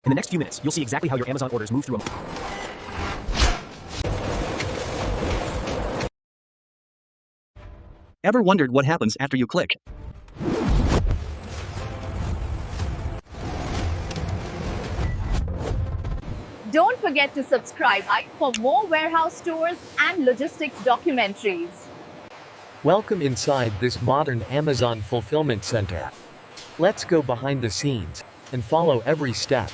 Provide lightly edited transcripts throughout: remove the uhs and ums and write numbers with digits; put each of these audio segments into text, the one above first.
In the next few minutes, you'll see exactly how your Amazon orders move through a... Ever wondered what happens after you click? Don't forget to subscribe for more warehouse tours and logistics documentaries. Welcome inside this modern Amazon fulfillment center. Let's go behind the scenes and follow every step.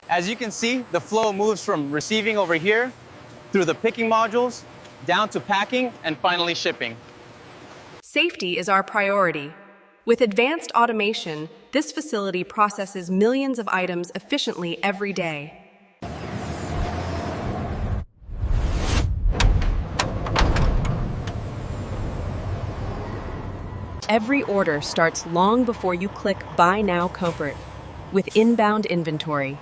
As you can see, the flow moves from receiving over here, through the picking modules, down to packing, and finally shipping. Safety is our priority. With advanced automation, this facility processes millions of items efficiently every day. Every order starts long before you click Buy Now Comfort with inbound inventory.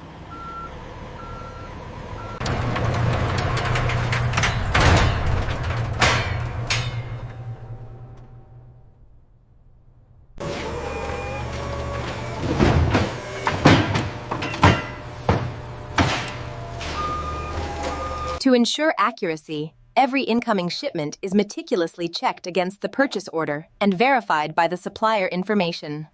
To ensure accuracy, every incoming shipment is meticulously checked against the purchase order and verified by the supplier information.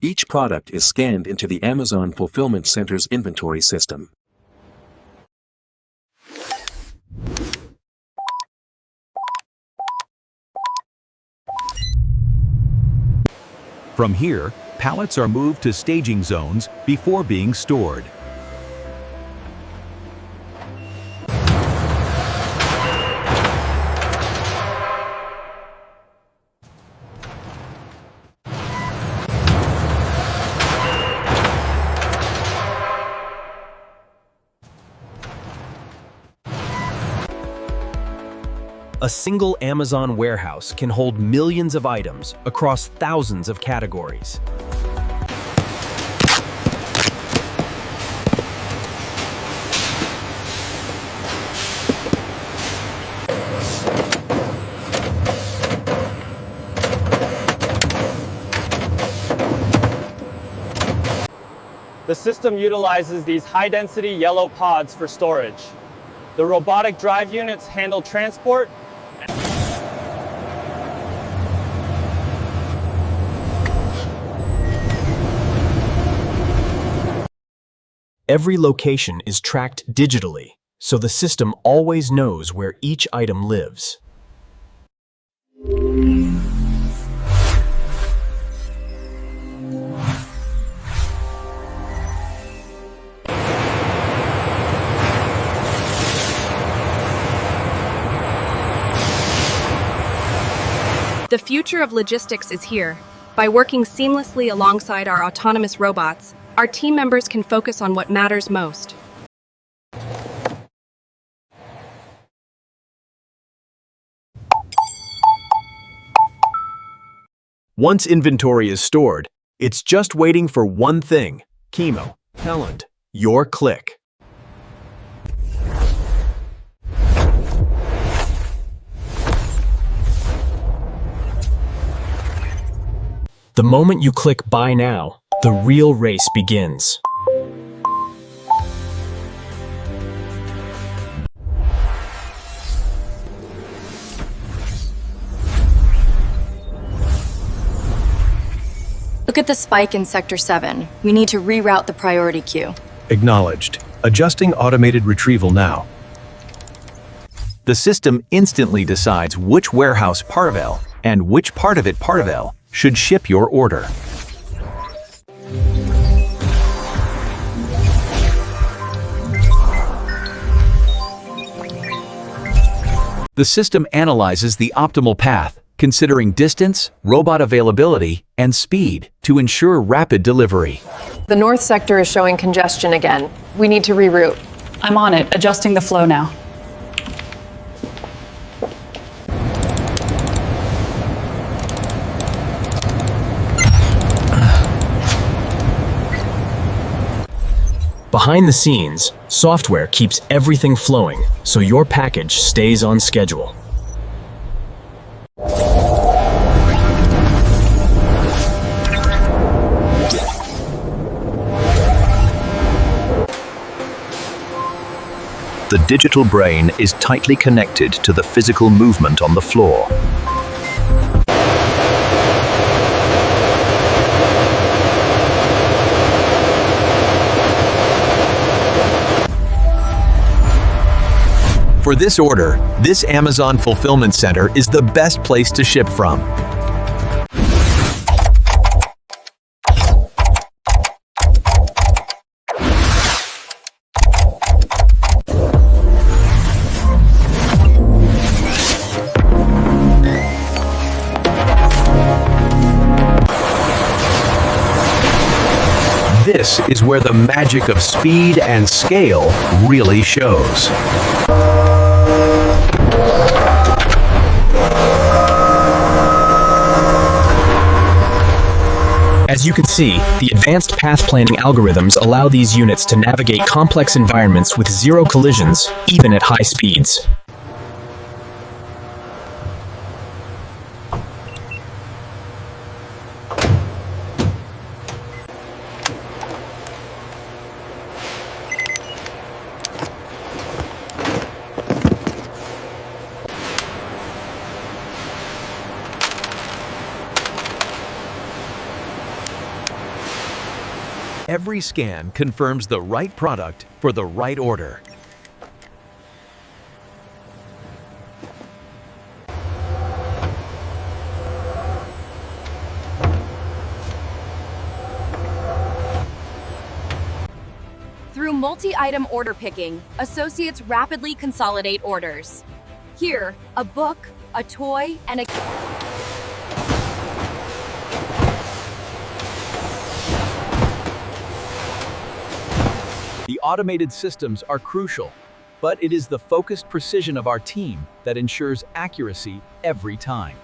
Each product is scanned into the Amazon Fulfillment Center's inventory system. From here, pallets are moved to staging zones before being stored. A single Amazon warehouse can hold millions of items across thousands of categories. The system utilizes these high-density yellow pods for storage. The robotic drive units handle transport. Every location is tracked digitally, so the system always knows where each item lives. The future of logistics is here. By working seamlessly alongside our autonomous robots, our team members can focus on what matters most. Once inventory is stored, it's just waiting for one thing: chemo, talent, your click. The moment you click Buy Now, the real race begins. Look at the spike in Sector 7. We need to reroute the priority queue. Acknowledged. Adjusting automated retrieval now. The system instantly decides which warehouse Parvel and which part of it Parvel should ship your order. The system analyzes the optimal path, considering distance, robot availability, and speed to ensure rapid delivery. The north sector is showing congestion again. We need to reroute. I'm on it, adjusting the flow now. Behind the scenes, software keeps everything flowing so your package stays on schedule. The digital brain is tightly connected to the physical movement on the floor. For this order, this Amazon fulfillment center is the best place to ship from. This is where the magic of speed and scale really shows. As you can see, the advanced path planning algorithms allow these units to navigate complex environments with zero collisions, even at high speeds. Every scan confirms the right product for the right order. Through multi-item order picking, associates rapidly consolidate orders. Here, a book, a toy, and a... The automated systems are crucial, but it is the focused precision of our team that ensures accuracy every time.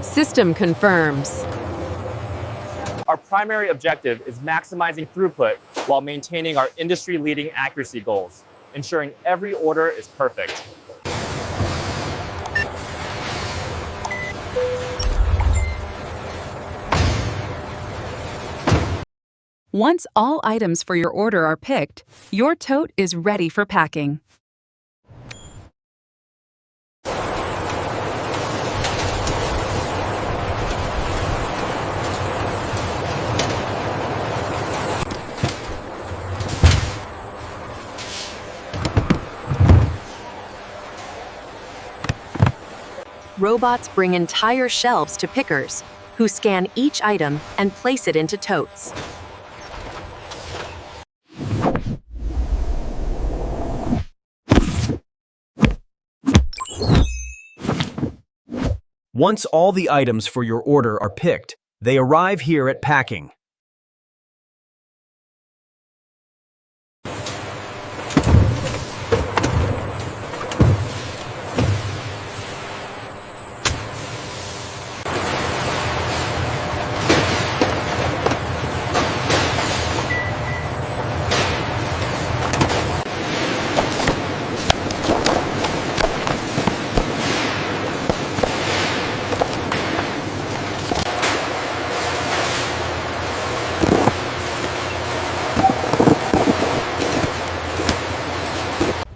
System confirms. Our primary objective is maximizing throughput while maintaining our industry-leading accuracy goals, ensuring every order is perfect. Once all items for your order are picked, your tote is ready for packing. Robots bring entire shelves to pickers, who scan each item and place it into totes. Once all the items for your order are picked, they arrive here at packing.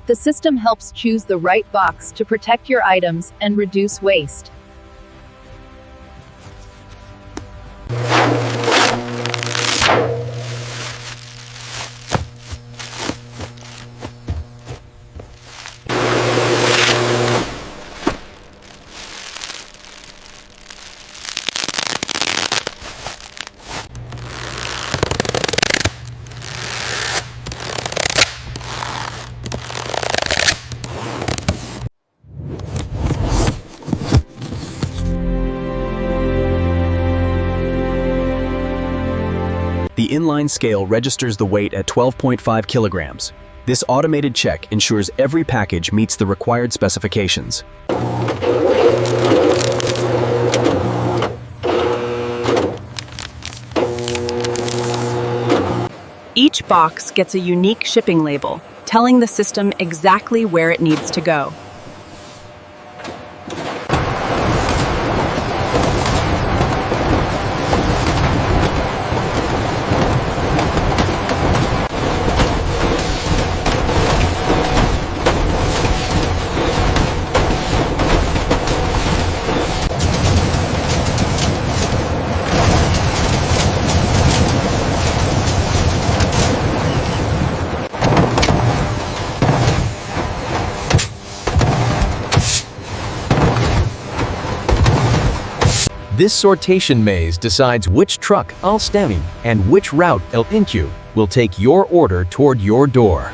The system helps choose the right box to protect your items and reduce waste. The inline scale registers the weight at 12.5 kilograms. This automated check ensures every package meets the required specifications. Each box gets a unique shipping label, telling the system exactly where it needs to go. This sortation maze decides which truck I'll stem and which route El Incu will take your order toward your door.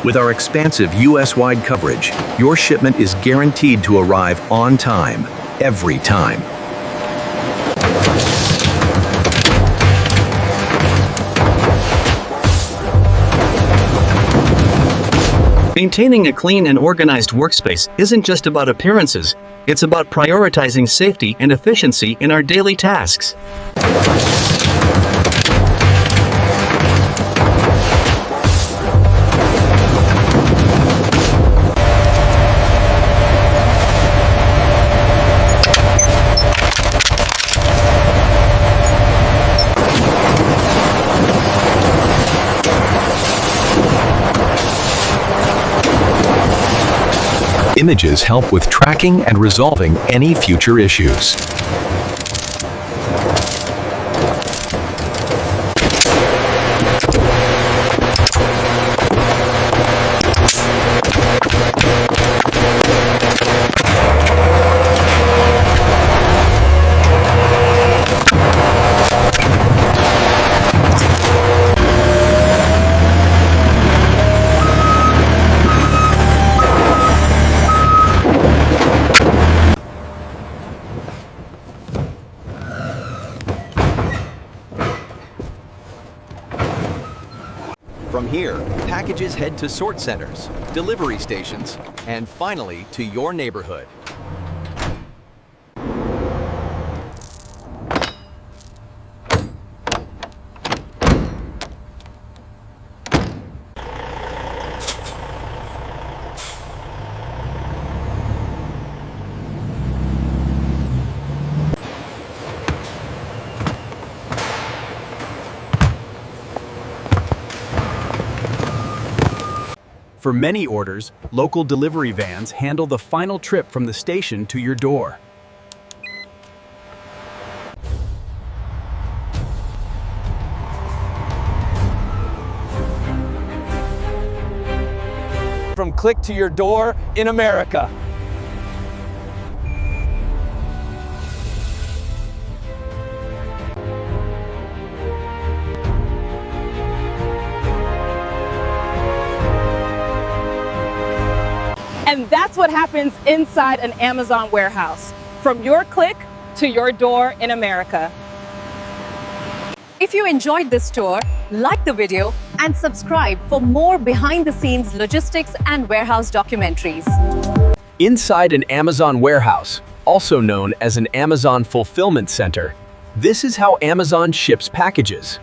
With our expansive US-wide coverage, your shipment is guaranteed to arrive on time, every time. Maintaining a clean and organized workspace isn't just about appearances, it's about prioritizing safety and efficiency in our daily tasks. Images help with tracking and resolving any future issues. From here, packages head to sort centers, delivery stations, and finally to your neighborhood. For many orders, local delivery vans handle the final trip from the station to your door. From click to your door in America. And that's what happens inside an Amazon warehouse, from your click to your door in America. If you enjoyed this tour, like the video and subscribe for more behind-the-scenes logistics and warehouse documentaries. Inside an Amazon warehouse, also known as an Amazon fulfillment center, this is how Amazon ships packages.